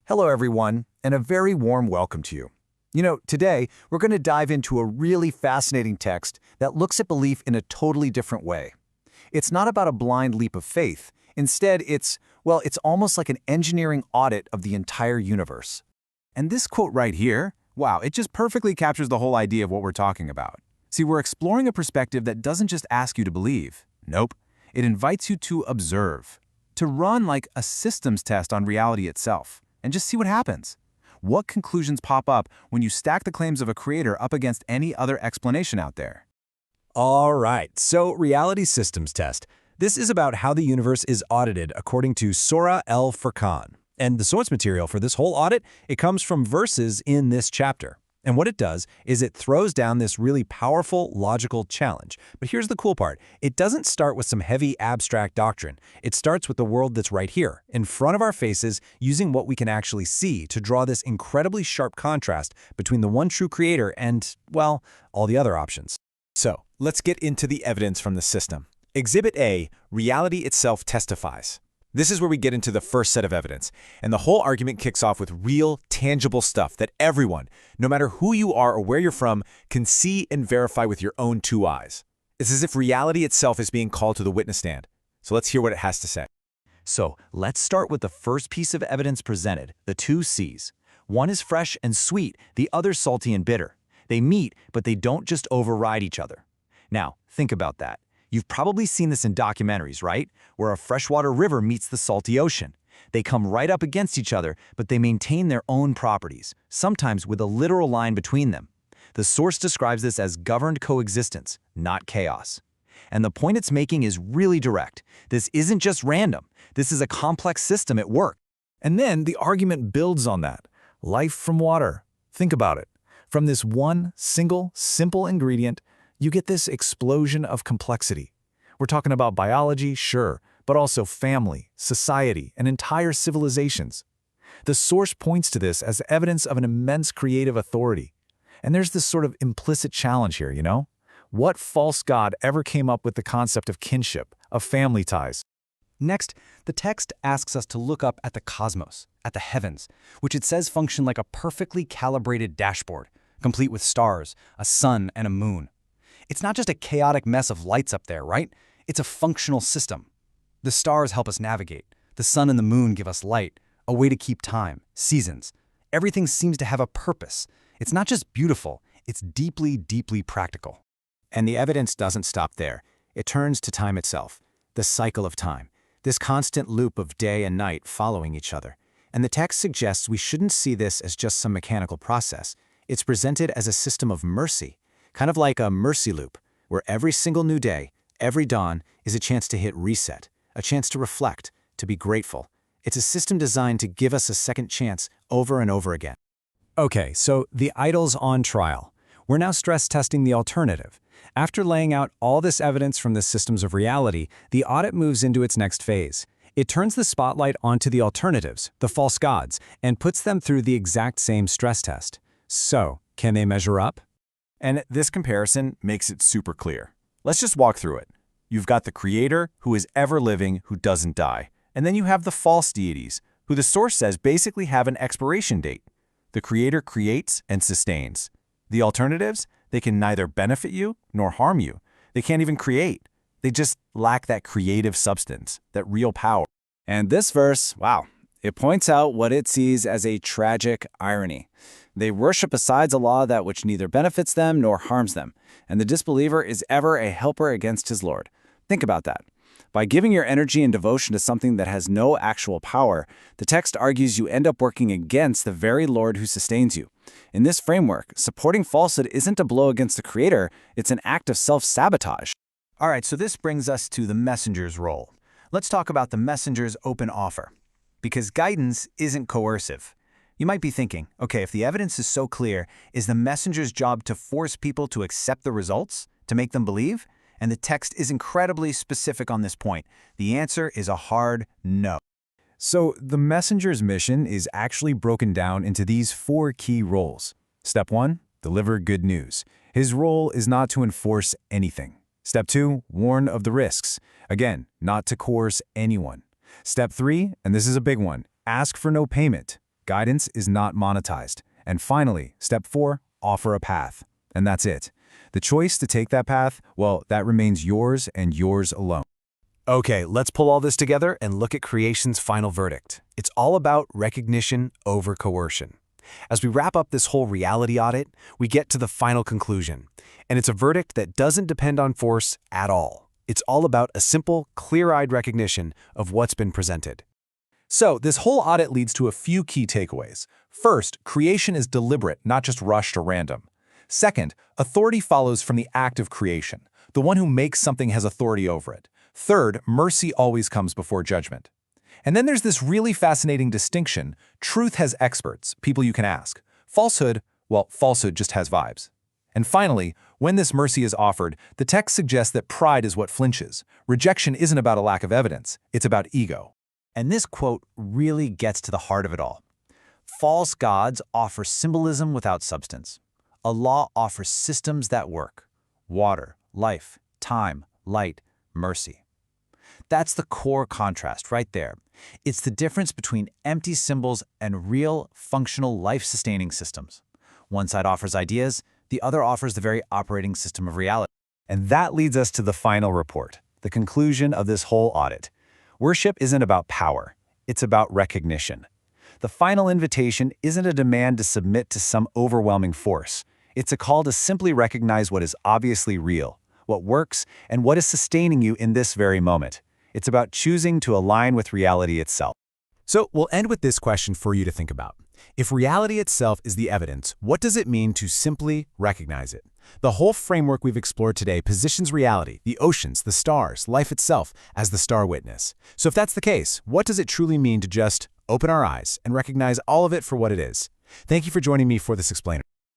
Hello, everyone, and a very warm welcome to you. Today, we're going to dive into a really fascinating text that looks at belief in a totally different way. It's not about a blind leap of faith. Instead, it's almost like an engineering audit of the entire universe. And this quote right here, wow, it just perfectly captures the whole idea of what we're talking about. See, we're exploring a perspective that doesn't just ask you to believe. Nope. It invites you to observe, to run like a systems test on reality itself, and just see what happens. What conclusions pop up when you stack the claims of a creator up against any other explanation out there? All right, so reality systems test. This is about how the universe is audited according to Surah Al-Furqan. And the source material for this whole audit, it comes from verses in this chapter. And what it does is it throws down this really powerful logical challenge. But here's the cool part. It doesn't start with some heavy abstract doctrine. It starts with the world that's right here, in front of our faces, using what we can actually see to draw this incredibly sharp contrast between the one true creator and, well, all the other options. So, let's get into the evidence from the system. Exhibit A, reality itself testifies. This is where we get into the first set of evidence, and the whole argument kicks off with real, tangible stuff that everyone, no matter who you are or where you're from, can see and verify with your own two eyes. It's as if reality itself is being called to the witness stand. So let's hear what it has to say. So let's start with the first piece of evidence presented, the two C's. One is fresh and sweet, the other salty and bitter. They meet, but they don't just override each other. Now, think about that. You've probably seen this in documentaries, right? Where a freshwater river meets the salty ocean. They come right up against each other, but they maintain their own properties, sometimes with a literal line between them. The source describes this as governed coexistence, not chaos. And the point it's making is really direct. This isn't just random. This is a complex system at work. And then the argument builds on that. Life from water. Think about it. From this one single, simple ingredient, you get this explosion of complexity. We're talking about biology, sure, but also family, society, and entire civilizations. The source points to this as evidence of an immense creative authority. And there's this sort of implicit challenge here, What false god ever came up with the concept of kinship, of family ties? Next, the text asks us to look up at the cosmos, at the heavens, which it says function like a perfectly calibrated dashboard, complete with stars, a sun, and a moon. It's not just a chaotic mess of lights up there, right? It's a functional system. The stars help us navigate. The sun and the moon give us light, a way to keep time, seasons. Everything seems to have a purpose. It's not just beautiful, it's deeply, deeply practical. And the evidence doesn't stop there. It turns to time itself, the cycle of time, this constant loop of day and night following each other. And the text suggests we shouldn't see this as just some mechanical process. It's presented as a system of mercy. Kind of like a mercy loop, where every single new day, every dawn, is a chance to hit reset, a chance to reflect, to be grateful. It's a system designed to give us a second chance over and over again. Okay, so the idol's on trial. We're now stress testing the alternative. After laying out all this evidence from the systems of reality, the audit moves into its next phase. It turns the spotlight onto the alternatives, the false gods, and puts them through the exact same stress test. So, can they measure up? And this comparison makes it super clear. Let's just walk through it. You've got the creator, who is ever living, who doesn't die. And then you have the false deities, who the source says basically have an expiration date. The creator creates and sustains. The alternatives, they can neither benefit you nor harm you. They can't even create. They just lack that creative substance, that real power. And this verse, wow, it points out what it sees as a tragic irony. They worship besides a law that which neither benefits them nor harms them, and the disbeliever is ever a helper against his Lord. Think about that. By giving your energy and devotion to something that has no actual power, the text argues you end up working against the very Lord who sustains you. In this framework, supporting falsehood isn't a blow against the Creator, it's an act of self-sabotage. All right, so this brings us to the messenger's role. Let's talk about the messenger's open offer. Because guidance isn't coercive. You might be thinking, okay, if the evidence is so clear, is the messenger's job to force people to accept the results, to make them believe? And the text is incredibly specific on this point. The answer is a hard no. So the messenger's mission is actually broken down into these 4 key roles. Step 1, deliver good news. His role is not to enforce anything. Step 2, warn of the risks. Again, not to coerce anyone. Step 3, and this is a big one, ask for no payment. Guidance is not monetized. And finally, step 4, offer a path. And that's it. The choice to take that path, well, that remains yours and yours alone. Okay, let's pull all this together and look at creation's final verdict. It's all about recognition over coercion. As we wrap up this whole reality audit, we get to the final conclusion. And it's a verdict that doesn't depend on force at all. It's all about a simple, clear-eyed recognition of what's been presented. So, this whole audit leads to a few key takeaways. First, creation is deliberate, not just rushed or random. Second, authority follows from the act of creation. The one who makes something has authority over it. Third, mercy always comes before judgment. And then there's this really fascinating distinction. Truth has experts, people you can ask. Falsehood, well, falsehood just has vibes. And finally, when this mercy is offered, the text suggests that pride is what flinches. Rejection isn't about a lack of evidence, it's about ego. And this quote really gets to the heart of it all. False gods offer symbolism without substance. Allah offers systems that work. Water, life, time, light, mercy. That's the core contrast right there. It's the difference between empty symbols and real, functional, life-sustaining systems. One side offers ideas, the other offers the very operating system of reality. And that leads us to the final report, the conclusion of this whole audit. Worship isn't about power, it's about recognition. The final invitation isn't a demand to submit to some overwhelming force. It's a call to simply recognize what is obviously real, what works, and what is sustaining you in this very moment. It's about choosing to align with reality itself. So we'll end with this question for you to think about. If reality itself is the evidence, what does it mean to simply recognize it? The whole framework we've explored today positions reality, the oceans, the stars, life itself, as the star witness. So if that's the case, what does it truly mean to just open our eyes and recognize all of it for what it is? Thank you for joining me for this explainer.